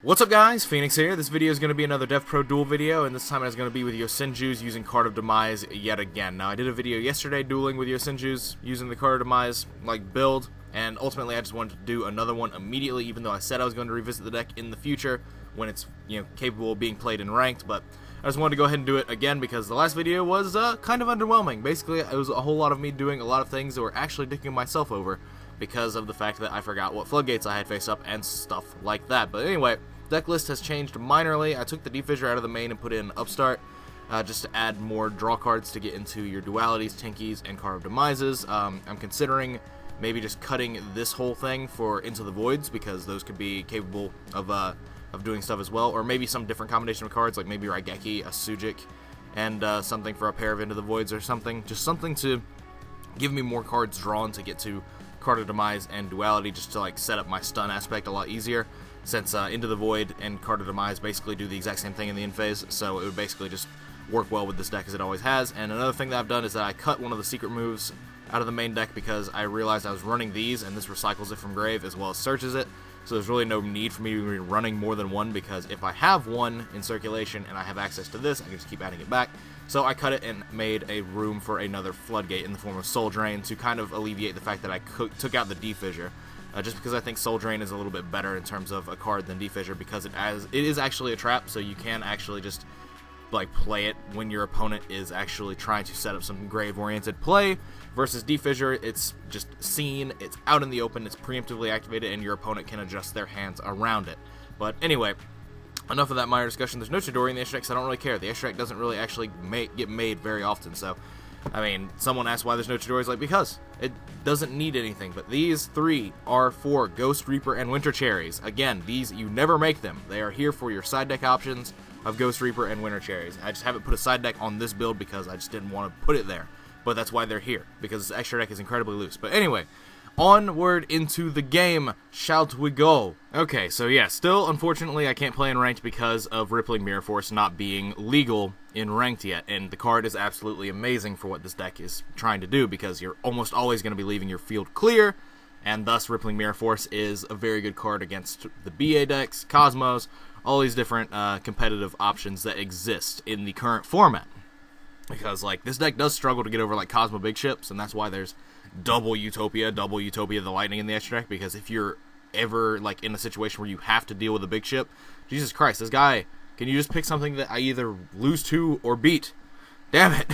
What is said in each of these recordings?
What's up guys, Phoenix here. This video is going to be another DevPro Duel video, and this time it's going to be with Yosenju's using Card of Demise yet again. Now I did a video yesterday dueling with Yosenju's using the Card of Demise build, and ultimately I just wanted to do another one immediately, even though I said I was going to revisit the deck in the future when it's capable of being played in ranked, but I just wanted to go ahead and do it again because the last video was kind of underwhelming. Basically it was a whole lot of me doing a lot of things that were actually dicking myself over because of the fact that I forgot what floodgates I had face up and stuff like that. But anyway, deck list has changed minorly. I took the Defissure out of the main and put in Upstart just to add more draw cards to get into your Dualities, Tinkies, and Card of Demises. I'm considering maybe just cutting this whole thing for Into the Voids because those could be capable of doing stuff as well, or maybe some different combination of cards, like maybe Raigeki, a Sujic, and something for a pair of Into the Voids or something. Just something to give me more cards drawn to get to Card of Demise and Duality, just to set up my stun aspect a lot easier, since Into the Void and Card of Demise basically do the exact same thing in the end phase, so it would basically just work well with this deck as it always has. And another thing that I've done is that I cut one of the secret moves out of the main deck because I realized I was running these, and this recycles it from grave as well as searches it, so there's really no need for me to be running more than one, because if I have one in circulation and I have access to this, I can just keep adding it back. So I cut it and made a room for another floodgate in the form of Soul Drain to kind of alleviate the fact that I took out the Defissure. Just because I think Soul Drain is a little bit better in terms of a card than Defissure, because it is actually a trap, so you can actually just play it when your opponent is actually trying to set up some grave-oriented play, versus Defissure, it's just seen, it's out in the open, it's preemptively activated, and your opponent can adjust their hands around it. But anyway, enough of that minor discussion. There's no Chidori in the extra deck, so I don't really care. The extra deck doesn't really actually get made very often, so I mean, someone asked why there's no Chidori's, because it doesn't need anything. But these three are for Ghost Reaper and Winter Cherries. Again, these, you never make them. They are here for your side deck options of Ghost Reaper and Winter Cherries. I just haven't put a side deck on this build because I just didn't want to put it there. But that's why they're here, because this extra deck is incredibly loose. But anyway, onward into the game, shall we go? Okay, so yeah, still, unfortunately, I can't play in ranked because of Rippling Mirror Force not being legal in ranked yet, and the card is absolutely amazing for what this deck is trying to do, because you're almost always going to be leaving your field clear, and thus Rippling Mirror Force is a very good card against the BA decks, Cosmos, all these different competitive options that exist in the current format. Because this deck does struggle to get over Cosmo big ships, and that's why there's double Utopia the Lightning in the extra deck, because if you're ever in a situation where you have to deal with a big ship, Jesus Christ, this guy, can you just pick something that I either lose to or beat? Damn it.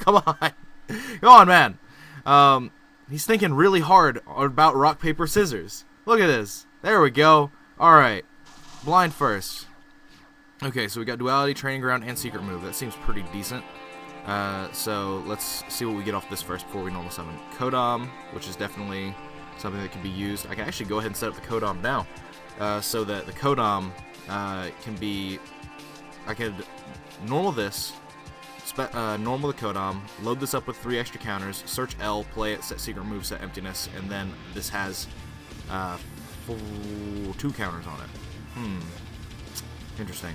Come on. Come on, man. He's thinking really hard about rock, paper, scissors. Look at this. There we go. Alright. Blind first. Okay, so we got Duality, Training Ground, and Secret Move. That seems pretty decent. So let's see what we get off this first before we normal summon. Kodam, which is definitely something that can be used. I can actually go ahead and set up the Kodam now, so that the Kodam can be, I could normal this, normal the Kodam, load this up with 3 extra counters, search L, play it, set Secret Move, set Emptiness, and then this has 2 counters on it. Interesting.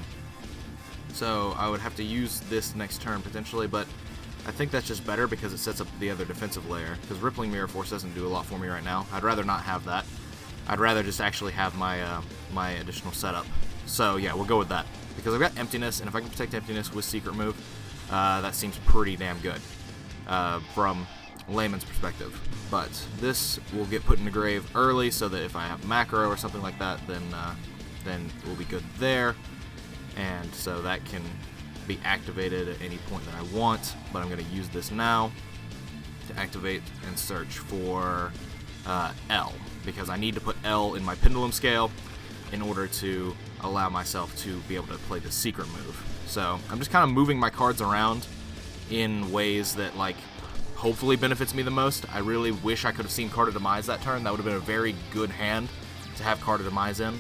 So I would have to use this next turn potentially, but I think that's just better because it sets up the other defensive layer, because Rippling Mirror Force doesn't do a lot for me right now. I'd rather not have that. I'd rather just actually have my my additional setup. So yeah, we'll go with that, because I've got Emptiness, and if I can protect Emptiness with Secret Move, that seems pretty damn good from layman's perspective. But this will get put in the grave early, so that if I have macro or something like that, then we'll be good there. And so that can be activated at any point that I want, but I'm going to use this now to activate and search for L, because I need to put L in my Pendulum Scale in order to allow myself to be able to play the Secret Move. So I'm just kind of moving my cards around in ways that hopefully benefits me the most. I really wish I could have seen Card of Demise that turn. That would have been a very good hand to have Card of Demise in.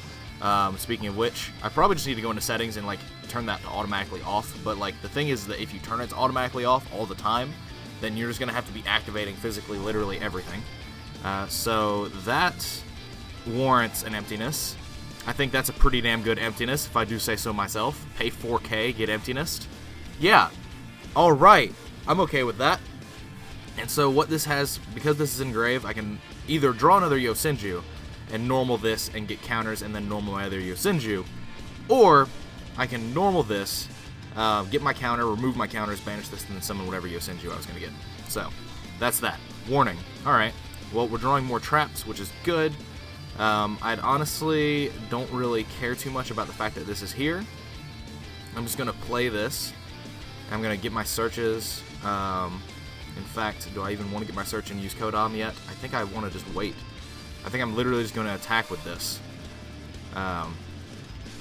Speaking of which, I probably just need to go into settings and turn that to automatically off, but the thing is that if you turn it to automatically off all the time, then you're just going to have to be activating physically literally everything. So that warrants an Emptiness. I think that's a pretty damn good Emptiness, if I do say so myself. Pay 4K, get Emptiness. Yeah, alright, I'm okay with that. And so what this has, because this is in grave, I can either draw another Yosenju and normal this and get counters and then normal my other Yosenju, Or I can normal this, get my counter, remove my counters, banish this, and then summon whatever Yosenju I was going to get. So, that's that. Warning. Alright, well, we're drawing more traps, which is good. I'd honestly don't really care too much about the fact that this is here. I'm just going to play this. I'm going to get my searches. In fact, do I even want to get my search and use Kodam yet? I think I want to just wait. I think I'm literally just going to attack with this.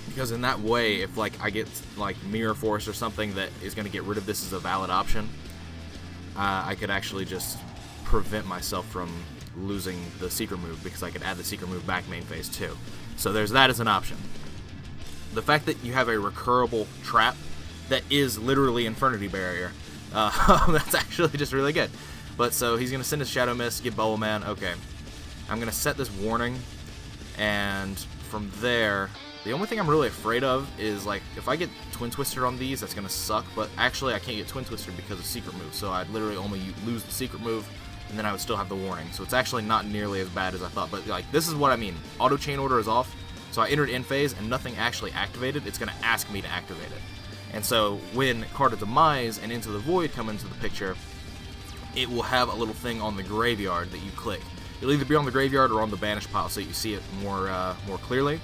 Because in that way, if like I get like Mirror Force or something that is going to get rid of this as a valid option, I could actually just prevent myself from losing the secret move, because I could add the secret move back main phase too. So there's that as an option. The fact that you have a recurrable trap that is literally Infernity Barrier, that's actually just really good. But so he's going to send his Shadow Mist, get Bubble Man. Okay. I'm going to set this warning, and from there, the only thing I'm really afraid of is, like, if I get Twin Twister on these, that's going to suck, but actually I can't get Twin Twister because of secret move, so I'd literally only lose the secret move, and then I would still have the warning. So it's actually not nearly as bad as I thought, but, like, this is what I mean. Auto Chain Order is off, so I entered in phase, and nothing actually activated. It's going to ask me to activate it. And so when Card of Demise and Into the Void come into the picture, it will have a little thing on the graveyard that you click. It'll either be on the graveyard or on the banish pile, so you see it more clearly,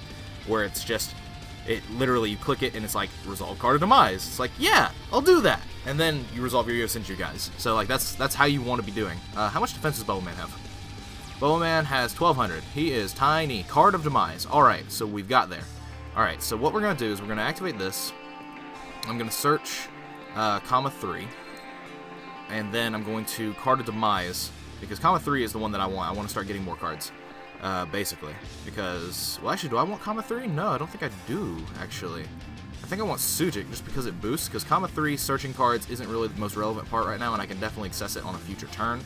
where it's just, it literally, you click it and it's like, resolve Card of Demise. It's like, yeah, I'll do that. And then you resolve your Yosenju guys. So like that's how you want to be doing. How much defense does Bubble Man have? Bubble Man has 1200. He is tiny. Card of Demise. Alright, so we've got there. Alright, so what we're going to do is we're going to activate this. I'm going to search comma 3. And then I'm going to Card of Demise, because comma 3 is the one that I want. I want to start getting more cards. Basically, because, well, actually, do I want comma 3? No, I don't think I do, actually. I think I want Sujik, just because it boosts, because comma 3 searching cards isn't really the most relevant part right now, and I can definitely access it on a future turn.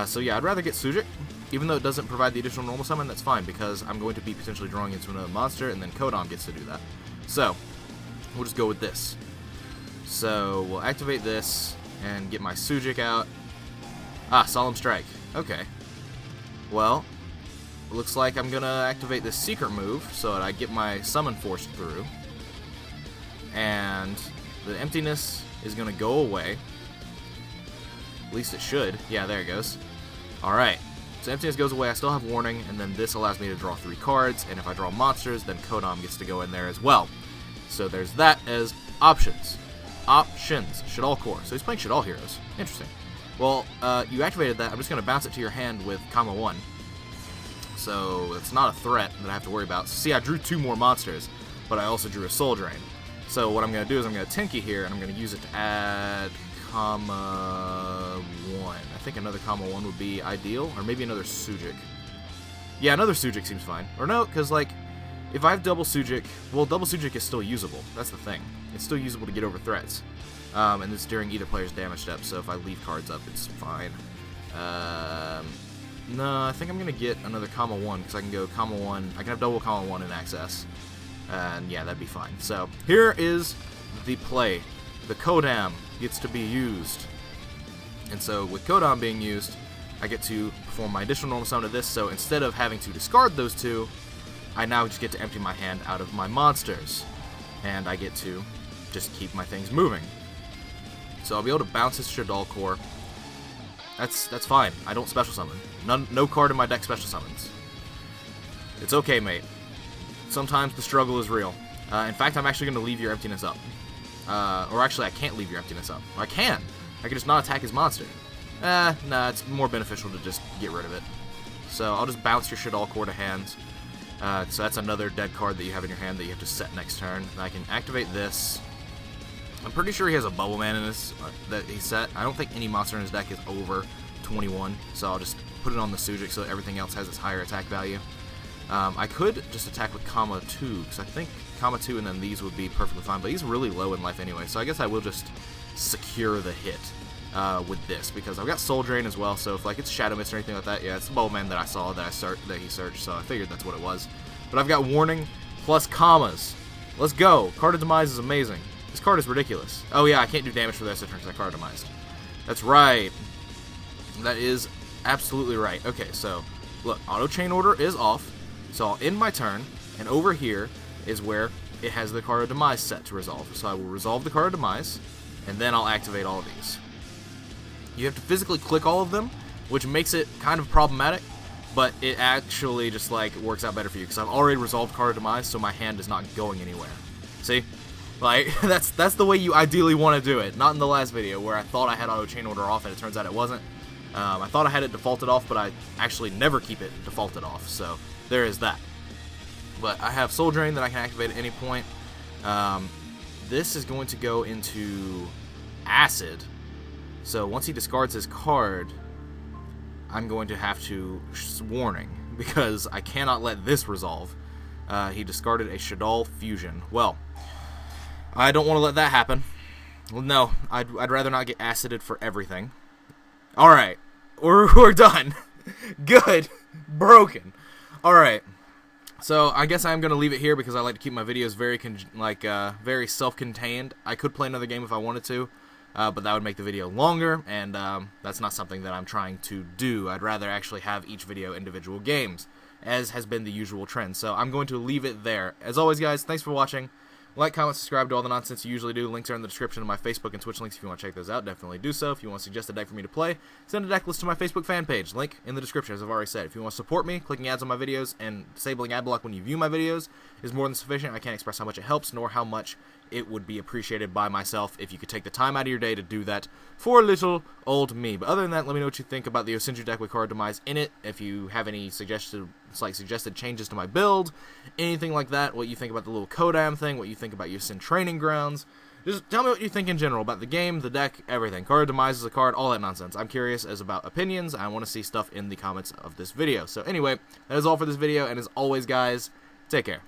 So yeah, I'd rather get Sujik, even though it doesn't provide the additional normal summon. That's fine, because I'm going to be potentially drawing into another monster, and then Kodam gets to do that. So, we'll just go with this. So, we'll activate this, and get my Sujik out. Ah, Solemn Strike. Okay. Well, looks like I'm going to activate this secret move so that I get my summon force through. And the emptiness is going to go away. At least it should. Yeah, there it goes. Alright. So emptiness goes away. I still have warning, and then this allows me to draw 3 cards. And if I draw monsters, then Kodam gets to go in there as well. So there's that as options. Options. Shaddoll Core. So he's playing Shaddoll Heroes. Interesting. Well, you activated that. I'm just going to bounce it to your hand with comma 1. So it's not a threat that I have to worry about. So see, I drew 2 more monsters, but I also drew a Soul Drain. So what I'm going to do is I'm going to Tenki here, and I'm going to use it to add comma 1. I think another comma 1 would be ideal, or maybe another Sujik. Yeah, another Sujik seems fine. Or no, because, like, if I have double Sujik, well, double Sujik is still usable. That's the thing. It's still usable to get over threats. And it's during either player's damage step, so if I leave cards up, it's fine. No, I think I'm going to get another comma 1, because I can go comma 1. I can have double comma 1 in access. And yeah, that'd be fine. So, here is the play. The Kodam gets to be used. And so, with Kodam being used, I get to perform my additional normal summon of this. So, instead of having to discard those 2, I now just get to empty my hand out of my monsters. And I get to just keep my things moving. So, I'll be able to bounce this Shaddoll Core. That's fine. I don't special summon. No card in my deck special summons. It's okay, mate. Sometimes the struggle is real. In fact, I'm actually going to leave your emptiness up. Or actually, I can't leave your emptiness up. I can. I can just not attack his monster. Nah, it's more beneficial to just get rid of it. So I'll just bounce your Shaddoll Core to hand. So that's another dead card that you have in your hand that you have to set next turn. And I can activate this. I'm pretty sure he has a Bubble Man in this that he set. I don't think any monster in his deck is over 21, so I'll just put it on the Sujik so that everything else has its higher attack value. I could just attack with comma 2, because I think comma 2 and then these would be perfectly fine, but he's really low in life anyway, so I guess I will just secure the hit with this, because I've got Soul Drain as well, so if like it's Shadow Mist or anything like that, yeah, it's the Bubble Man that I saw that he searched, so I figured that's what it was. But I've got warning plus commas. Let's go. Card of Demise is amazing. This card is ridiculous. Oh yeah, I can't do damage for the rest of the turn because I card demised. That's right. That is absolutely right. Okay, so look, Auto Chain Order is off. So I'll end my turn, and over here is where it has the Card of Demise set to resolve. So I will resolve the Card of Demise, and then I'll activate all of these. You have to physically click all of them, which makes it kind of problematic, but it actually just like works out better for you, because I've already resolved Card of Demise, so my hand is not going anywhere. See? Like, that's the way you ideally want to do it. Not in the last video, where I thought I had auto chain order off, and it turns out it wasn't. I thought I had it defaulted off, but I actually never keep it defaulted off, so there is that. But I have Soul Drain that I can activate at any point. This is going to go into Acid. So once he discards his card, I'm going to have to warning, because I cannot let this resolve. He discarded a Shaddoll Fusion. Well, I don't want to let that happen. No, I'd rather not get acided for everything. Alright, we're done. Good. Broken. Alright. So I guess I'm going to leave it here, because I like to keep my videos very very self-contained. I could play another game if I wanted to, but that would make the video longer, and that's not something that I'm trying to do. I'd rather actually have each video individual games, as has been the usual trend. So I'm going to leave it there. As always, guys, thanks for watching. Like, comment, subscribe to all the nonsense you usually do. Links are in the description of my Facebook and Twitch links if you want to check those out. Definitely do so. If you want to suggest a deck for me to play, send a deck list to my Facebook fan page. Link in the description, as I've already said. If you want to support me, clicking ads on my videos and disabling ad block when you view my videos is more than sufficient. I can't express how much it helps, nor how much it would be appreciated by myself if you could take the time out of your day to do that for little old me. But other than that, let me know what you think about the Yosenju deck with Card Demise in it. If you have any suggested changes to my build, anything like that, what you think about the little Kodam thing, what you think about Yosen Training Grounds. Just tell me what you think in general about the game, the deck, everything. Card Demise is a card, all that nonsense. I'm curious as about opinions. I want to see stuff in the comments of this video. So anyway, that is all for this video, and as always, guys, take care.